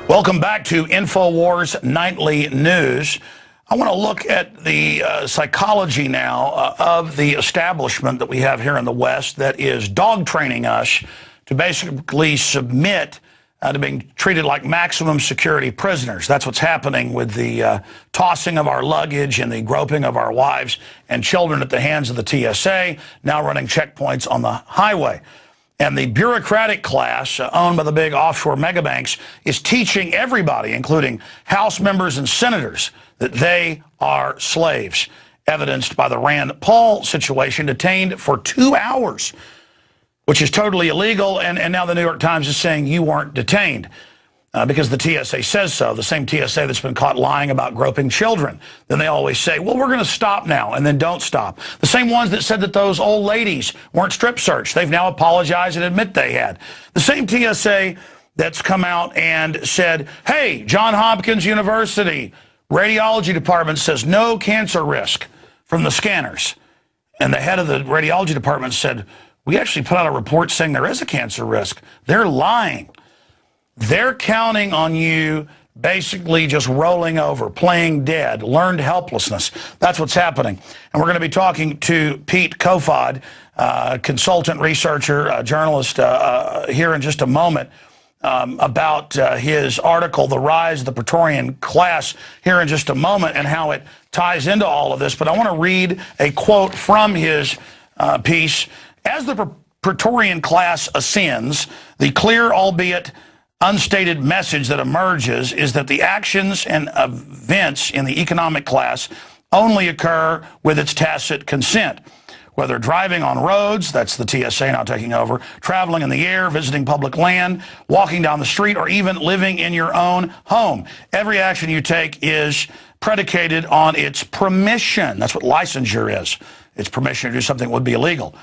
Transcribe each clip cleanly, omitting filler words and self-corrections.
Welcome back to InfoWars Nightly News. I want to look at the psychology now of the establishment that we have here in the West that is dog training us to basically submit to being treated like maximum security prisoners. That's what's happening with the tossing of our luggage and the groping of our wives and children at the hands of the TSA, now running checkpoints on the highway. And the bureaucratic class owned by the big offshore megabanks is teaching everybody, including House members and senators, that they are slaves, evidenced by the Rand Paul situation, detained for 2 hours, which is totally illegal. And now the New York Times is saying you weren't detained because the TSA says so, the same TSA that's been caught lying about groping children. Then they always say, well, we're going to stop now, and then don't stop. The same ones that said that those old ladies weren't strip searched. They've now apologized and admit they had. The same TSA that's come out and said, hey, Johns Hopkins University radiology department says no cancer risk from the scanners. And the head of the radiology department said, we actually put out a report saying there is a cancer risk. They're lying. They're counting on you basically just rolling over, playing dead, learned helplessness. That's what's happening. And we're going to be talking to Pete Kofod, consultant, researcher, journalist, here in just a moment about his article, The Rise of the Praetorian Class, here in just a moment, and how it ties into all of this. But I want to read a quote from his piece. As the Praetorian class ascends, the clear, albeit unstated message that emerges is that the actions and events in the economic class only occur with its tacit consent. Whether driving on roads, that's the TSA now taking over, traveling in the air, visiting public land, walking down the street, or even living in your own home. Every action you take is predicated on its permission. That's what licensure is. It's permission to do something that would be illegal.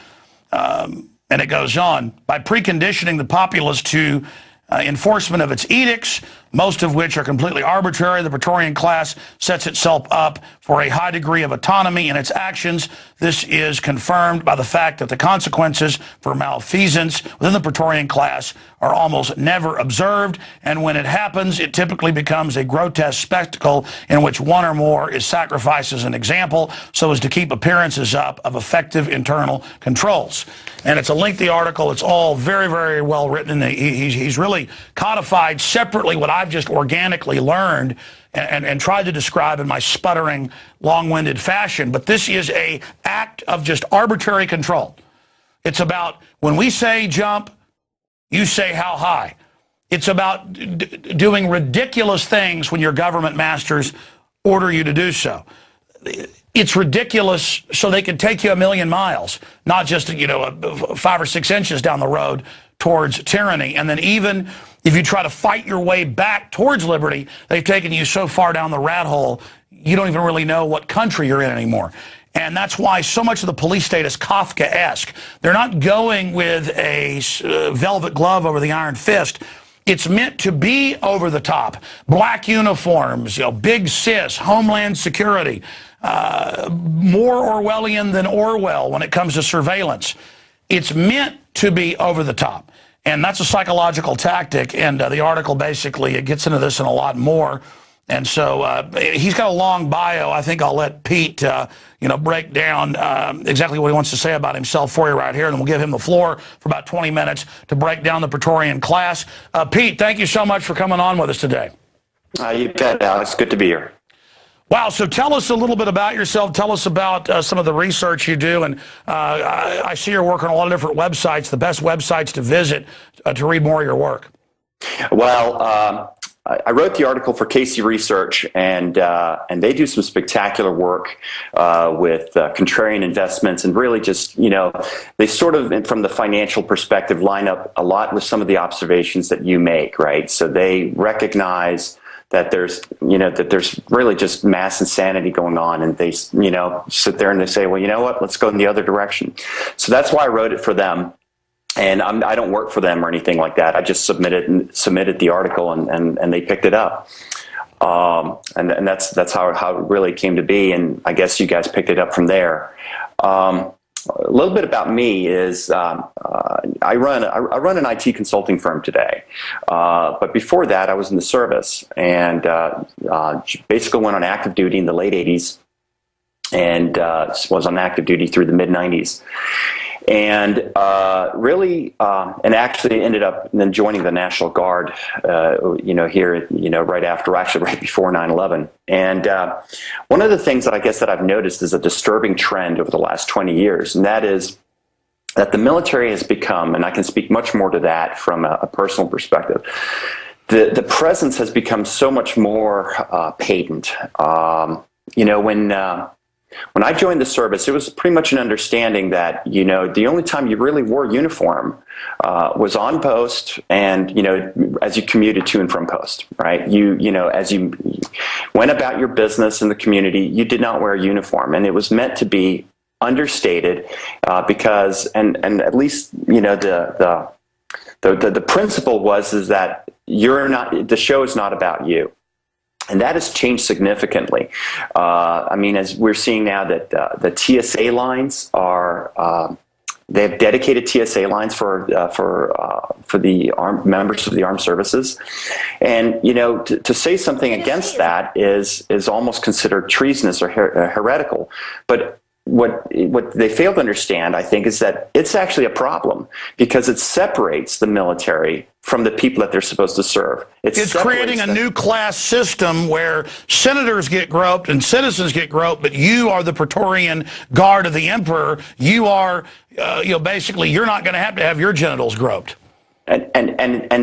And it goes on. By preconditioning the populace to enforcement of its edicts, most of which are completely arbitrary, the Praetorian class sets itself up for a high degree of autonomy in its actions. This is confirmed by the fact that the consequences for malfeasance within the Praetorian class are almost never observed, and when it happens, it typically becomes a grotesque spectacle in which one or more is sacrificed as an example so as to keep appearances up of effective internal controls. And it's a lengthy article. It's all very, very well written. And he's really codified separately what I've just organically learned and tried to describe in my sputtering, long-winded fashion. But this is an act of just arbitrary control. It's about when we say jump, you say how high. It's about doing ridiculous things when your government masters order you to do so. It's ridiculous so they can take you 1,000,000 miles, not just 5 or 6 inches down the road towards tyranny. And then even if you try to fight your way back towards liberty, they've taken you so far down the rat hole, you don't even really know what country you're in anymore. And that's why so much of the police state is Kafkaesque. They're not going with a velvet glove over the iron fist. It's meant to be over the top. Black uniforms, big sis, homeland security, more Orwellian than Orwell when it comes to surveillance. It's meant to be over the top. And that's a psychological tactic, and the article basically it gets into this and a lot more. And so he's got a long bio. I think I'll let Pete, break down exactly what he wants to say about himself for you right here, and then we'll give him the floor for about 20 minutes to break down the Praetorian class. Pete, thank you so much for coming on with us today. You bet, Alex. Good to be here. Wow, so tell us a little bit about yourself. Tell us about some of the research you do. And I see you're working on a lot of different websites, the best websites to visit to read more of your work. Well, I wrote the article for Casey Research, and they do some spectacular work with contrarian investments, and really just, they sort of, from the financial perspective, line up a lot with some of the observations that you make, right? So they recognize that there's really just mass insanity going on, and they, sit there and they say, well, you know what, let's go in the other direction. So that's why I wrote it for them. And I don't work for them or anything like that. I just submitted the article, and they picked it up. And that's how it really came to be. And I guess you guys picked it up from there. a little bit about me is I run an IT consulting firm today, but before that I was in the service and basically went on active duty in the late 80s and was on active duty through the mid 90s. And and actually ended up then joining the National Guard, here, right before 9/11. And one of the things that I guess that I've noticed is a disturbing trend over the last 20 years, and that is that the military has become, and I can speak much more to that from a personal perspective, the presence has become so much more patent. When I joined the service, it was pretty much an understanding that, the only time you really wore uniform was on post and, as you commuted to and from post, right? As you went about your business in the community, you did not wear a uniform. And it was meant to be understated because, and at least, the principle is that the show is not about you. And that has changed significantly. As we're seeing now that the TSA lines they have dedicated TSA lines for the members of the armed services, and to say something against that is almost considered treasonous or heretical. But what they fail to understand, I think, is that it's actually a problem because it separates the military from the people that they're supposed to serve. It's creating a new class system where senators get groped and citizens get groped, but you are the Praetorian Guard of the Emperor. You are, basically, you're not going to have your genitals groped. And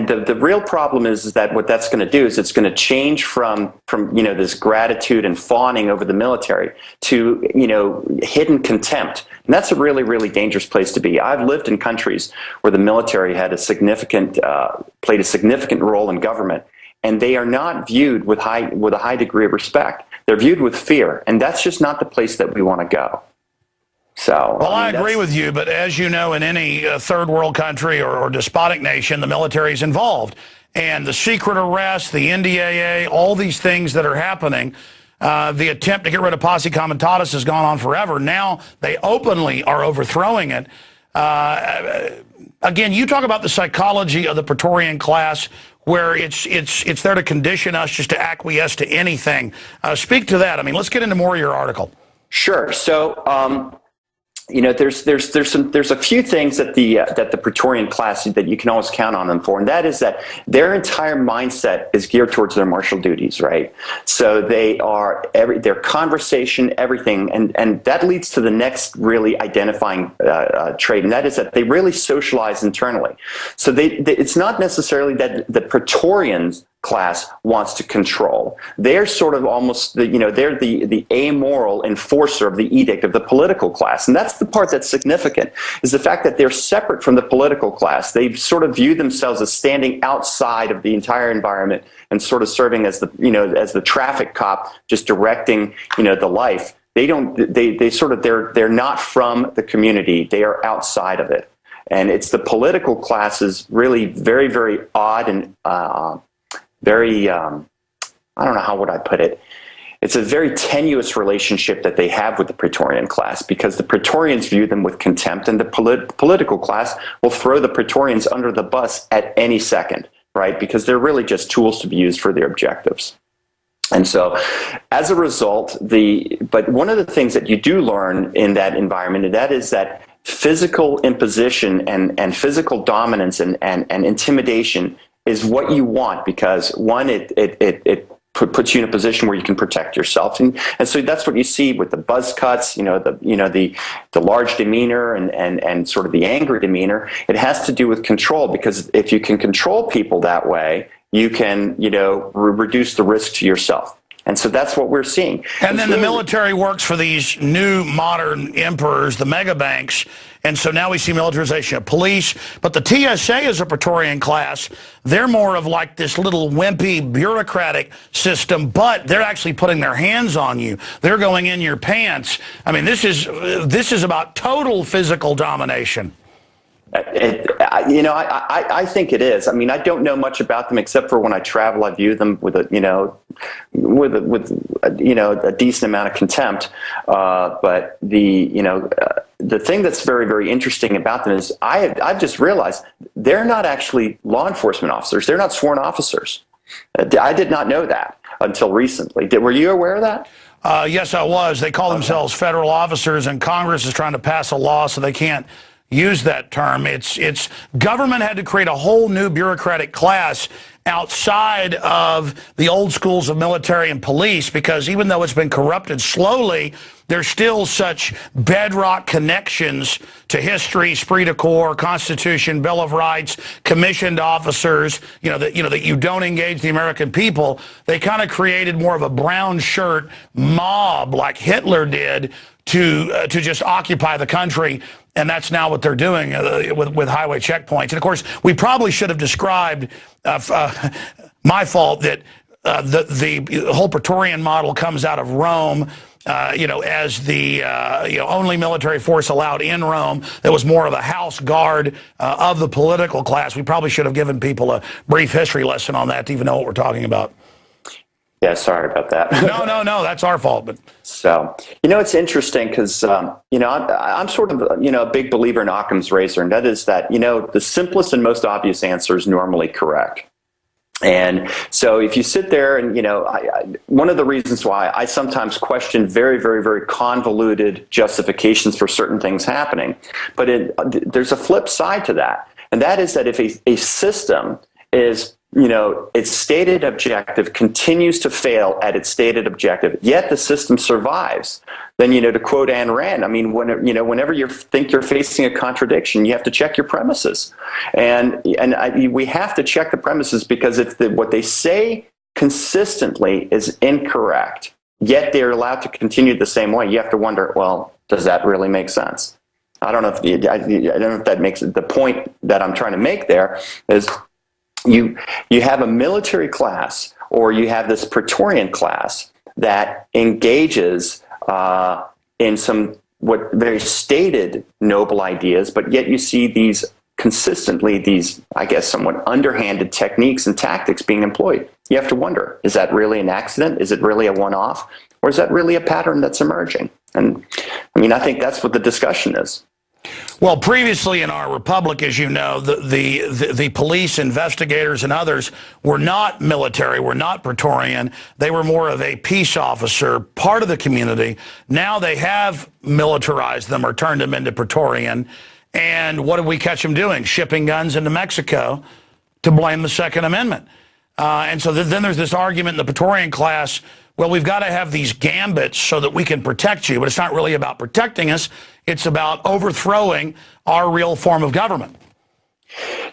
the real problem is that what that's going to do is it's going to change from this gratitude and fawning over the military to hidden contempt, and that's a really, really dangerous place to be. I've lived in countries where the military had played a significant role in government, and they are not viewed with a high degree of respect. They're viewed with fear, and that's just not the place that we want to go. So, well, I agree with you, but as you know, in any third world country or despotic nation, the military is involved. And the secret arrest, the NDAA, all these things that are happening, the attempt to get rid of posse comitatus has gone on forever. Now they openly are overthrowing it. Again, you talk about the psychology of the Praetorian class, where it's there to condition us just to acquiesce to anything. Speak to that. Let's get into more of your article. Sure. So, there's a few things that the Praetorian class that you can always count on them for, and that is that their entire mindset is geared towards their martial duties, right? So their conversation, everything, and that leads to the next really identifying trait, and that is that they really socialize internally. So it's not necessarily that the Praetorians class wants to control. They're sort of almost they're the amoral enforcer of the edict of the political class, and that's the part that's significant, is the fact that they're separate from the political class. They sort of view themselves as standing outside of the entire environment and sort of serving as the traffic cop, just directing the life. They're not from the community. They are outside of it, and it's the political classes really very, very odd and very, I don't know, how would I put it? It's a very tenuous relationship that they have with the Praetorian class, because the Praetorians view them with contempt, and the political class will throw the Praetorians under the bus at any second, right? Because they're really just tools to be used for their objectives. And so, as a result, but one of the things that you do learn in that environment, and that is that physical imposition and physical dominance and intimidation is what you want, because one, it puts you in a position where you can protect yourself, and so that's what you see with the buzz cuts, the large demeanor and sort of the angry demeanor. It has to do with control, because if you can control people that way, you can reduce the risk to yourself. And so that's what we're seeing. And then the military works for these new modern emperors, the mega banks. And so now we see militarization of police. But the TSA is a Praetorian class. They're more of like this little wimpy bureaucratic system, but they're actually putting their hands on you. They're going in your pants. This is about total physical domination. I think it is. I don't know much about them except for when I travel. I view them with a decent amount of contempt. But the thing that's very, very interesting about them is I've just realized they're not actually law enforcement officers. They're not sworn officers. I did not know that until recently. Were you aware of that? Yes, I was. They call themselves federal officers, and Congress is trying to pass a law so they can't use that term. It's government had to create a whole new bureaucratic class outside of the old schools of military and police, because even though it's been corrupted slowly, there's still such bedrock connections to history, esprit de corps, Constitution, Bill of Rights, commissioned officers, that you don't engage the American people. They kind of created more of a brown shirt mob like Hitler did to just occupy the country. And that's now what they're doing with highway checkpoints. And of course, we probably should have described, my fault, that the whole Praetorian model comes out of Rome, as the only military force allowed in Rome. That was more of a house guard of the political class. We probably should have given people a brief history lesson on that to even know what we're talking about. Yeah, sorry about that. No, that's our fault. But so, it's interesting because, I'm sort of, a big believer in Occam's razor, and that is that, the simplest and most obvious answer is normally correct. And so if you sit there and, one of the reasons why I sometimes question very, very, very convoluted justifications for certain things happening, but there's a flip side to that. And that is that if a system is, its stated objective continues to fail at its stated objective, yet the system survives, then, to quote Ayn Rand, I mean, whenever you think you're facing a contradiction, you have to check your premises. And we have to check the premises, because if what they say consistently is incorrect, yet they're allowed to continue the same way, you have to wonder, well, does that really make sense? I don't know if that makes it. The point that I'm trying to make there is, you have a military class, or you have this Praetorian class that engages in some very stated noble ideas, but yet you see these I guess, somewhat underhanded techniques and tactics being employed. You have to wonder, is that really an accident? Is it really a one-off? Or is that really a pattern that's emerging? And I think that's what the discussion is. Well, previously in our republic, as you know, the police investigators and others were not military, were not Praetorian. They were more of a peace officer, part of the community. Now they have militarized them or turned them into Praetorian. And what did we catch them doing? Shipping guns into Mexico to blame the Second Amendment. And so then there's this argument in the Praetorian class, well, we've got to have these gambits so that we can protect you, but it's not really about protecting us. It's about overthrowing our real form of government.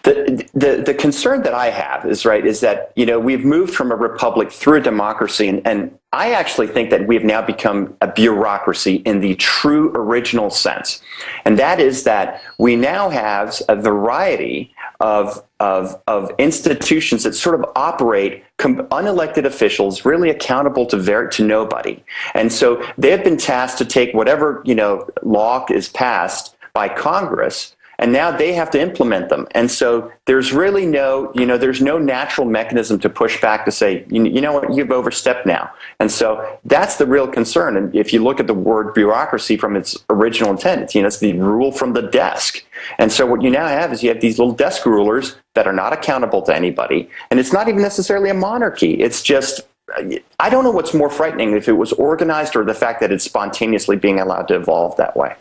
The concern that I have is that, we've moved from a republic through a democracy, and I actually think that we have now become a bureaucracy in the true original sense. And that is that we now have a variety of institutions that sort of operate unelected officials, really accountable to nobody. And so they have been tasked to take whatever, law is passed by Congress, and now they have to implement them. And so there's really there's no natural mechanism to push back to say, you know what, you've overstepped now. And so that's the real concern. And if you look at the word bureaucracy from its original intent, it's the rule from the desk. And so what you now have is you have these little desk rulers that are not accountable to anybody. And it's not even necessarily a monarchy. It's just, I don't know what's more frightening, if it was organized or the fact that it's spontaneously being allowed to evolve that way.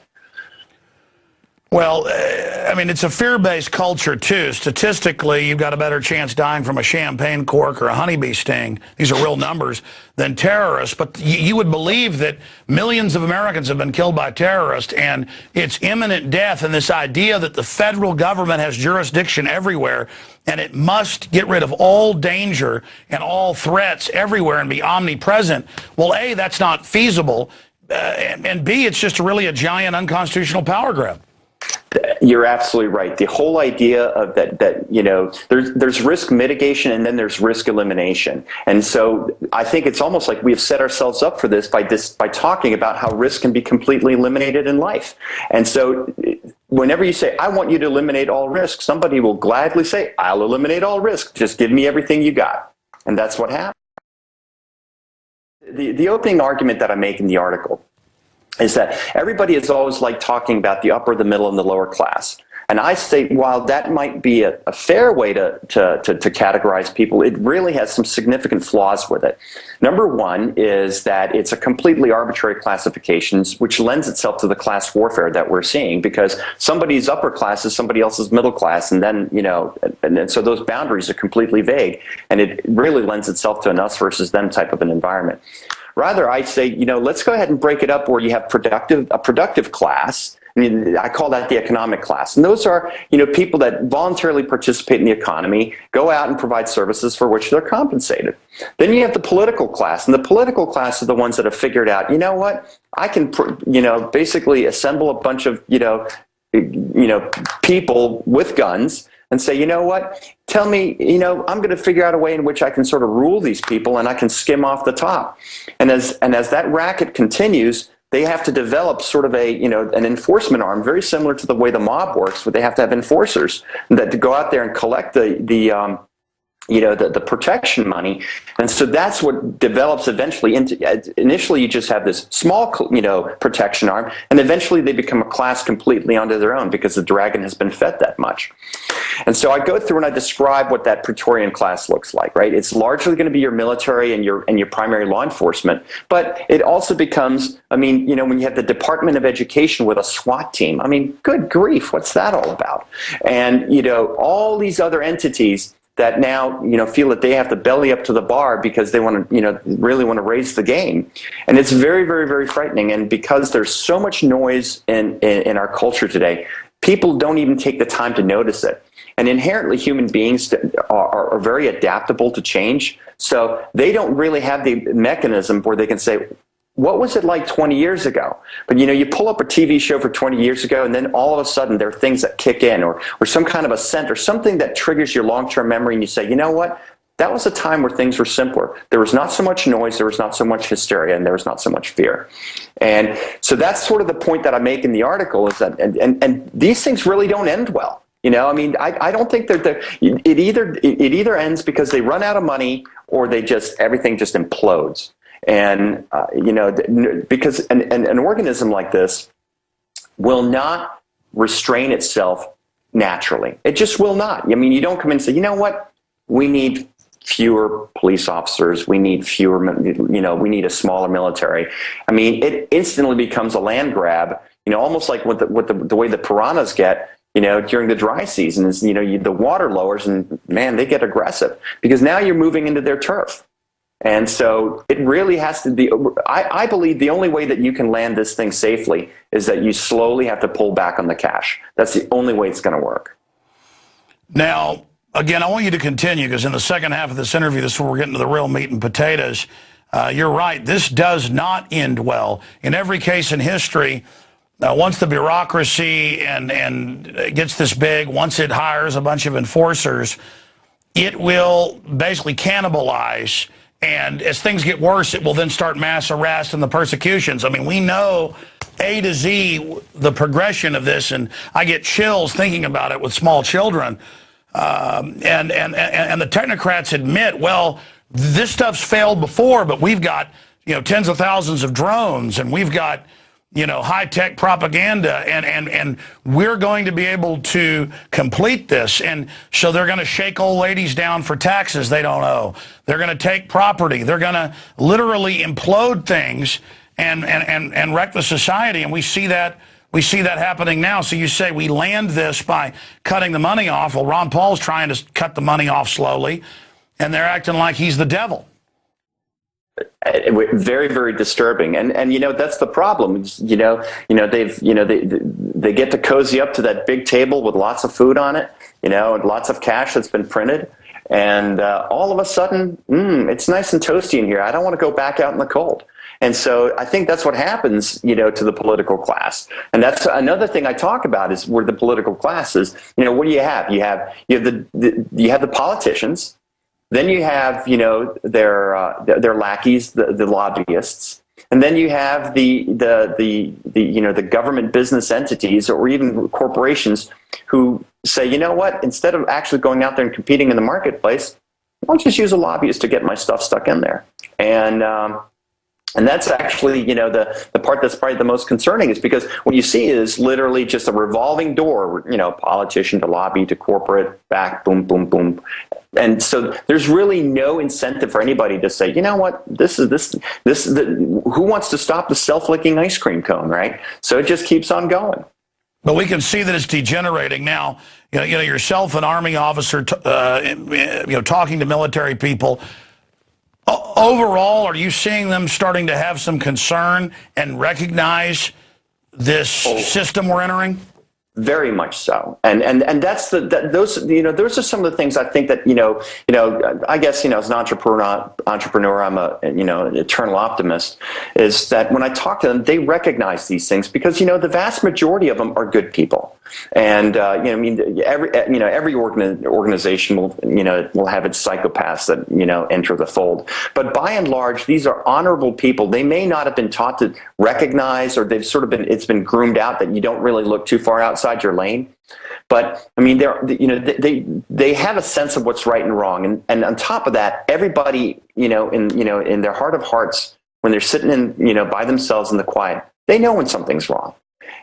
Well, it's a fear-based culture, too. Statistically, you've got a better chance dying from a champagne cork or a honeybee sting. These are real numbers than terrorists. But you would believe that millions of Americans have been killed by terrorists, and it's imminent death. And this idea that the federal government has jurisdiction everywhere, and it must get rid of all danger and all threats everywhere and be omnipresent. Well, A, that's not feasible. And B, it's just really a giant unconstitutional power grab. You're absolutely right. The whole idea of that there's risk mitigation and then there's risk elimination. And so I think it's almost like we've set ourselves up for this by talking about how risk can be completely eliminated in life. And so whenever you say, I want you to eliminate all risk, somebody will gladly say, I'll eliminate all risk. Just give me everything you got. And that's what happened. The opening argument that I make in the article is that everybody is always like talking about the upper, the middle, and the lower class. And I say, while that might be a fair way to categorize people, it really has some significant flaws with it. Number one is that it's a completely arbitrary classification, which lends itself to the class warfare that we're seeing, because somebody's upper class is somebody else's middle class, and then, and so those boundaries are completely vague, and it really lends itself to an us versus them type of an environment. Rather, I say, let's go ahead and break it up where you have a productive class. I mean, I call that the economic class. And those are, people that voluntarily participate in the economy, go out and provide services for which they're compensated. Then you have the political class. And the political class are the ones that have figured out, I can, basically assemble a bunch of, people with guns and say, tell me, I'm going to figure out a way in which I can sort of rule these people and I can skim off the top. And as that racket continues, they have to develop sort of an enforcement arm, very similar to the way the mob works, where they have to have enforcers that to go out there and collect the protection money. And so that's what develops eventually into, initially you just have this small, protection arm, and eventually they become a class completely onto their own because the dragon has been fed that much. And so I go through and I describe what that Praetorian class looks like, right? It's largely going to be your military and your primary law enforcement, but it also becomes, when you have the Department of Education with a SWAT team, good grief, what's that all about? And, all these other entities that now, feel that they have to belly up to the bar because they want to, really want to raise the game. And it's very, very, very frightening. And because there's so much noise in our culture today, people don't even take the time to notice it. And inherently, human beings are very adaptable to change. So they don't really have the mechanism where they can say, what was it like 20 years ago? But you pull up a TV show for 20 years ago, and then all of a sudden there are things that kick in, or some kind of a scent, or something that triggers your long-term memory, and you say, what? That was a time where things were simpler. There was not so much noise, there was not so much hysteria, and there was not so much fear. And so that's sort of the point that I make in the article, is that, and these things really don't end well. I don't think that it either ends because they run out of money, or everything just implodes. And, because an organism like this will not restrain itself naturally. It just will not. You don't come in and say, what? We need fewer police officers. We need fewer, we need a smaller military. It instantly becomes a land grab, almost like the way the piranhas get, during the dry season is, the water lowers and, man, they get aggressive because now you're moving into their turf. And so it really has to be, I believe the only way that you can land this thing safely is that you slowly have to pull back on the cash. That's the only way it's going to work. Now, again, I want you to continue, because in the second half of this interview, this is where we're getting to the real meat and potatoes. You're right. This does not end well. In every case in history, once the bureaucracy and gets this big, once it hires a bunch of enforcers, it will basically cannibalize. And as things get worse, it will then start mass arrest and the persecutions. we know A to Z the progression of this, and I get chills thinking about it with small children. And the technocrats admit, well, this stuff's failed before, but we've got tens of thousands of drones, and we've got high-tech propaganda, and we're going to be able to complete this. And so they're going to shake old ladies down for taxes they don't owe. They're going to take property. They're going to literally implode things and wreck the society. And we see that happening now. So you say we land this by cutting the money off. Well, Ron Paul's trying to cut the money off slowly, and they're acting like he's the devil. Very, very disturbing, and that's the problem. They get to cozy up to that big table with lots of food on it, and lots of cash that's been printed, and all of a sudden, it's nice and toasty in here. I don't want to go back out in the cold. And so I think that's what happens, to the political class. And that's another thing I talk about, is where the political class is. What do you have? You have the politicians. Then you have, their lackeys, the lobbyists, and then you have the government business entities or even corporations who say, what? Instead of actually going out there and competing in the marketplace, I'll just use a lobbyist to get my stuff stuck in there. And And that's actually, the part that's probably the most concerning, is because what you see is literally just a revolving door, politician to lobby to corporate, back, boom, boom, boom. And so there's really no incentive for anybody to say, you know what, who wants to stop the self-licking ice cream cone, right? So it just keeps on going. But we can see that it's degenerating now. Yourself, an Army officer, talking to military people. Overall, are you seeing them starting to have some concern and recognize this system we're entering? Very much so, and that's those are some of the things I think that I guess as an entrepreneur I'm an eternal optimist, is that when I talk to them they recognize these things, because the vast majority of them are good people, and every organization will have its psychopaths that enter the fold, but by and large these are honorable people. They may not have been taught to recognize, or it's been groomed out that you don't really look too far outside your lane, but I mean they have a sense of what's right and wrong, and on top of that, everybody in their heart of hearts, when they're sitting in by themselves in the quiet, they know when something's wrong.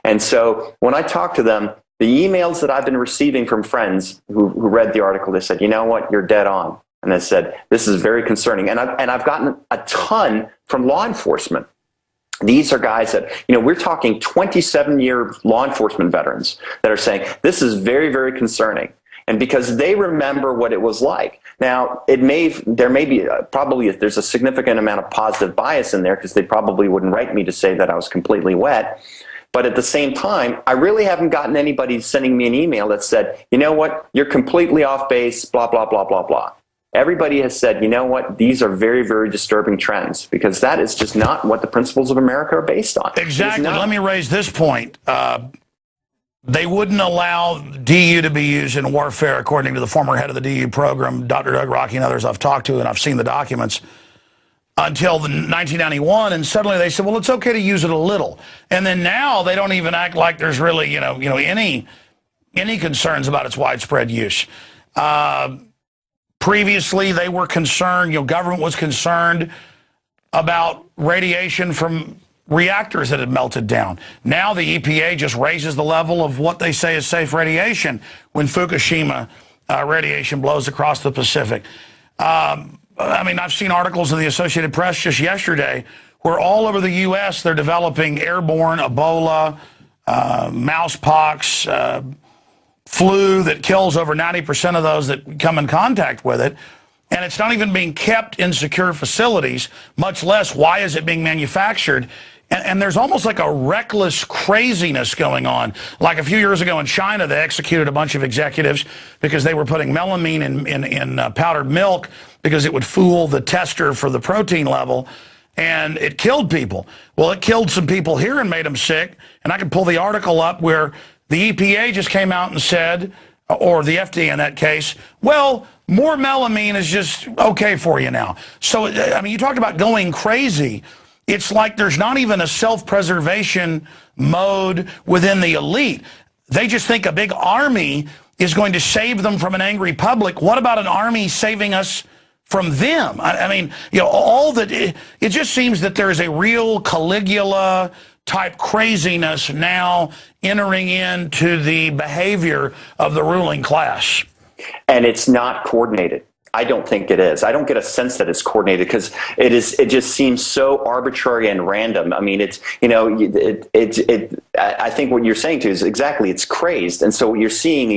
And so when I talk to them, the emails that I've been receiving from friends who read the article, they said, you know what, you're dead on, and I said, this is very concerning, and I've gotten a ton from law enforcement. These are guys that, we're talking 27-year law enforcement veterans that are saying this is very, very concerning. And because they remember what it was like. Now, there may be probably there's a significant amount of positive bias in there, because they probably wouldn't write me to say that I was completely wet. But at the same time, I really haven't gotten anybody sending me an email that said, you know what, you're completely off base, blah, blah, blah, blah, blah. Everybody has said, you know what, these are very, very disturbing trends, because that is just not what the principles of America are based on. Exactly. Let me raise this point. They wouldn't allow DU to be used in warfare, according to the former head of the DU program, Dr. Doug Rocky, and others I've talked to, and I've seen the documents, until 1991, and suddenly they said, well, it's okay to use it a little. And then now they don't even act like there's really, any concerns about its widespread use. Previously, they were concerned, government was concerned about radiation from reactors that had melted down. Now the EPA just raises the level of what they say is safe radiation when Fukushima radiation blows across the Pacific. I've seen articles in the Associated Press just yesterday where all over the U.S. they're developing airborne Ebola, mousepox, flu that kills over 90% of those that come in contact with it, and it's not even being kept in secure facilities, much less why is it being manufactured. And there's almost like a reckless craziness going on. Like a few years ago in China, they executed a bunch of executives because they were putting melamine in powdered milk because it would fool the tester for the protein level, and it killed people. Well, it killed some people here and made them sick, and I can pull the article up where the EPA just came out and said, or the FDA in that case, well, more melamine is just okay for you now. So, you talked about going crazy. It's like there's not even a self-preservation mode within the elite. They just think a big army is going to save them from an angry public. What about an army saving us from them? It just seems that there's a real Caligula type craziness now entering into the behavior of the ruling class. And it's not coordinated. I don't think it is. I don't get a sense that it's coordinated, because it just seems so arbitrary and random. I mean, I think what you're saying too is exactly, it's crazed. And so you're seeing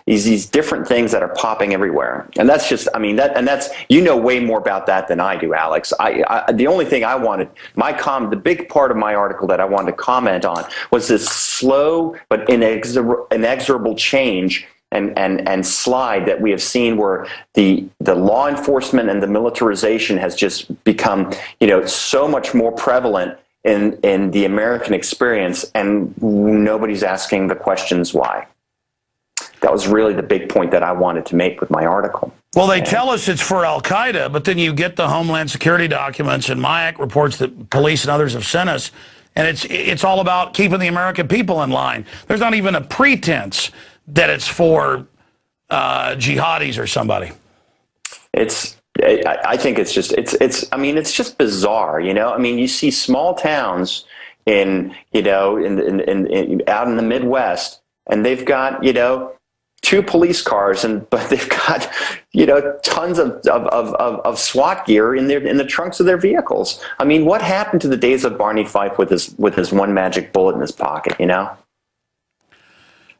these different things that are popping everywhere. And that's just, that's, way more about that than I do, Alex. The only thing I wanted, the big part of my article that I wanted to comment on was this slow but inexorable change and slide that we have seen, where the law enforcement and the militarization has just become, so much more prevalent in the American experience, and nobody's asking the questions why. That was really the big point that I wanted to make with my article. Well, they tell us it's for Al-Qaeda, but then you get the Homeland Security documents and MIAC reports that police and others have sent us, and it's all about keeping the American people in line. There's not even a pretense that it's for jihadis or somebody. It's I think it's just I mean, it's just bizarre, you know. I mean, you see small towns in, you know, out in the Midwest, and they've got, you know, 2 police cars, but they've got, you know, tons of SWAT gear in the trunks of their vehicles. I mean, what happened to the days of Barney Fife with his one magic bullet in his pocket, you know?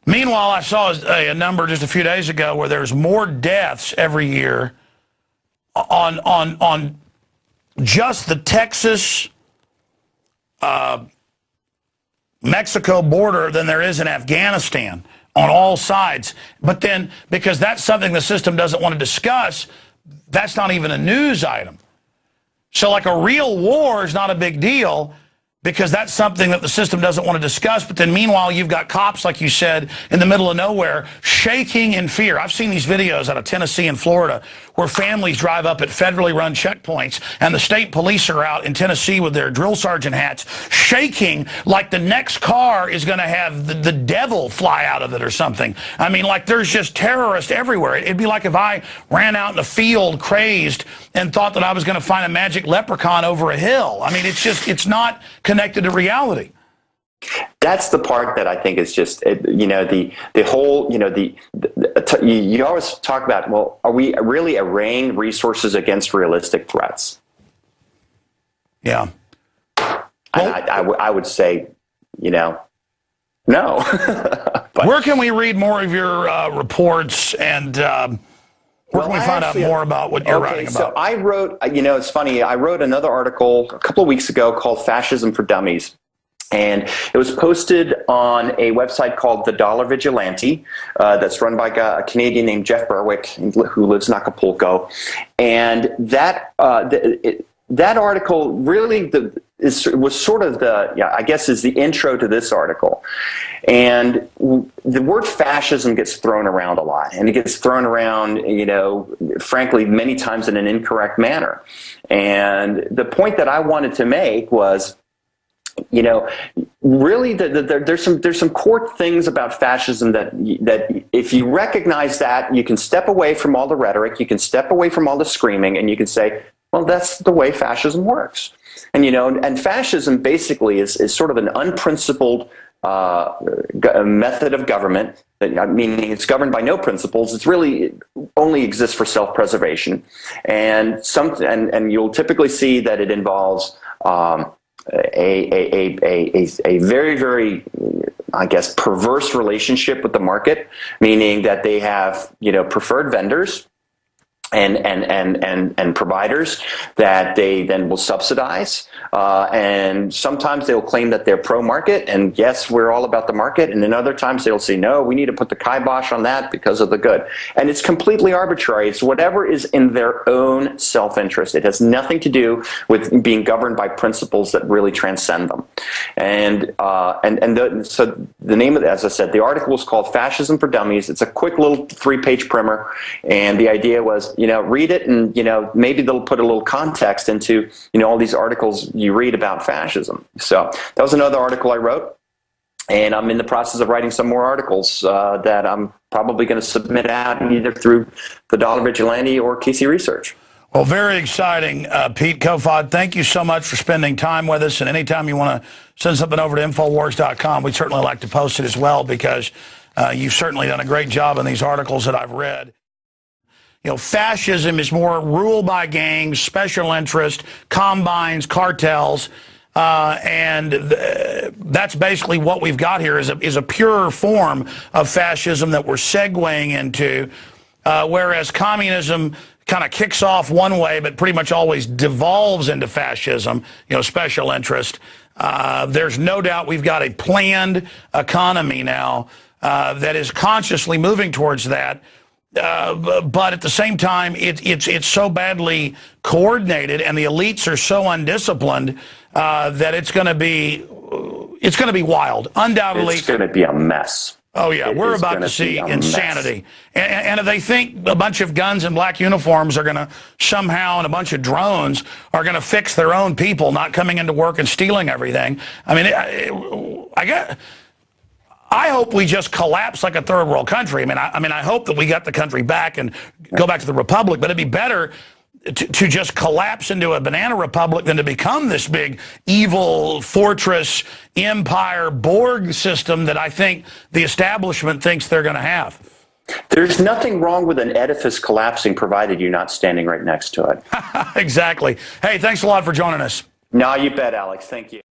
Meanwhile, I saw a number just a few days ago where there's more deaths every year on just the Texas Mexico border than there is in Afghanistan on all sides. But then, because that's something the system doesn't want to discuss, that's not even a news item. So like a real war is not a big deal, because that's something that the system doesn't want to discuss. But then meanwhile, you've got cops, like you said, in the middle of nowhere, shaking in fear. I've seen these videos out of Tennessee and Florida where families drive up at federally run checkpoints, and the state police are out in Tennessee with their drill sergeant hats, shaking like the next car is going to have the devil fly out of it or something. I mean, like, there's just terrorists everywhere. It'd be like if I ran out in a field crazed and thought that I was going to find a magic leprechaun over a hill. I mean, it's not connected to reality. That's the part that I think is just, you know, the whole, you know, you always talk about, well, are we really arraying resources against realistic threats? Yeah. Well, I would say, you know, no. But where can we read more of your reports, and where can we find out more about what you're writing about? So I wrote, you know, it's funny, I wrote another article a couple of weeks ago called Fascism for Dummies. And it was posted on a website called The Dollar Vigilante, that's run by a Canadian named Jeff Berwick, who lives in Acapulco. And that that article really was sort of I guess is the intro to this article. And the word fascism gets thrown around a lot, and it gets thrown around, you know, frankly, many times in an incorrect manner. And the point that I wanted to make was, you know, really, there's some core things about fascism that if you recognize that, you can step away from all the rhetoric, you can step away from all the screaming, and you can say, well, that's the way fascism works. And, you know, and fascism basically is sort of an unprincipled method of government, meaning it's governed by no principles. It's really only exists for self-preservation, and you'll typically see that it involves a very, very, I guess, perverse relationship with the market, meaning that they have, you know, preferred vendors and providers that they then will subsidize, and sometimes they'll claim that they're pro-market, and yes, we're all about the market, and then other times they'll say, no, we need to put the kibosh on that because of the good. And it's completely arbitrary. It's whatever is in their own self-interest. It has nothing to do with being governed by principles that really transcend them. So the name of it, as I said, the article was called Fascism for Dummies. It's a quick little 3-page primer, and the idea was, you know, read it, and, you know, maybe they'll put a little context into, you know, all these articles you read about fascism. So that was another article I wrote, and I'm in the process of writing some more articles that I'm probably going to submit out either through the Dollar Vigilante or Casey Research. Well, very exciting, Pete Kofod. Thank you so much for spending time with us. And anytime you want to send something over to Infowars.com, we'd certainly like to post it as well, because you've certainly done a great job in these articles that I've read. You know, fascism is more rule by gangs, special interest, combines, cartels, and that's basically what we've got here is a pure form of fascism that we're segueing into, whereas communism kind of kicks off one way, but pretty much always devolves into fascism, you know, special interest. There's no doubt we've got a planned economy now that is consciously moving towards that. But at the same time, it's so badly coordinated, and the elites are so undisciplined that it's going to be wild. Undoubtedly, it's going to be a mess. Oh yeah, we're about to see insanity. And if they think a bunch of guns and black uniforms are going to somehow, and a bunch of drones are going to fix their own people not coming into work and stealing everything, I mean, I hope we just collapse like a third world country. I mean, I hope that we got the country back and go back to the republic. But it'd be better to just collapse into a banana republic than to become this big evil fortress empire Borg system that I think the establishment thinks they're going to have. There's nothing wrong with an edifice collapsing, provided you're not standing right next to it. Exactly. Hey, thanks a lot for joining us. No, you bet, Alex. Thank you.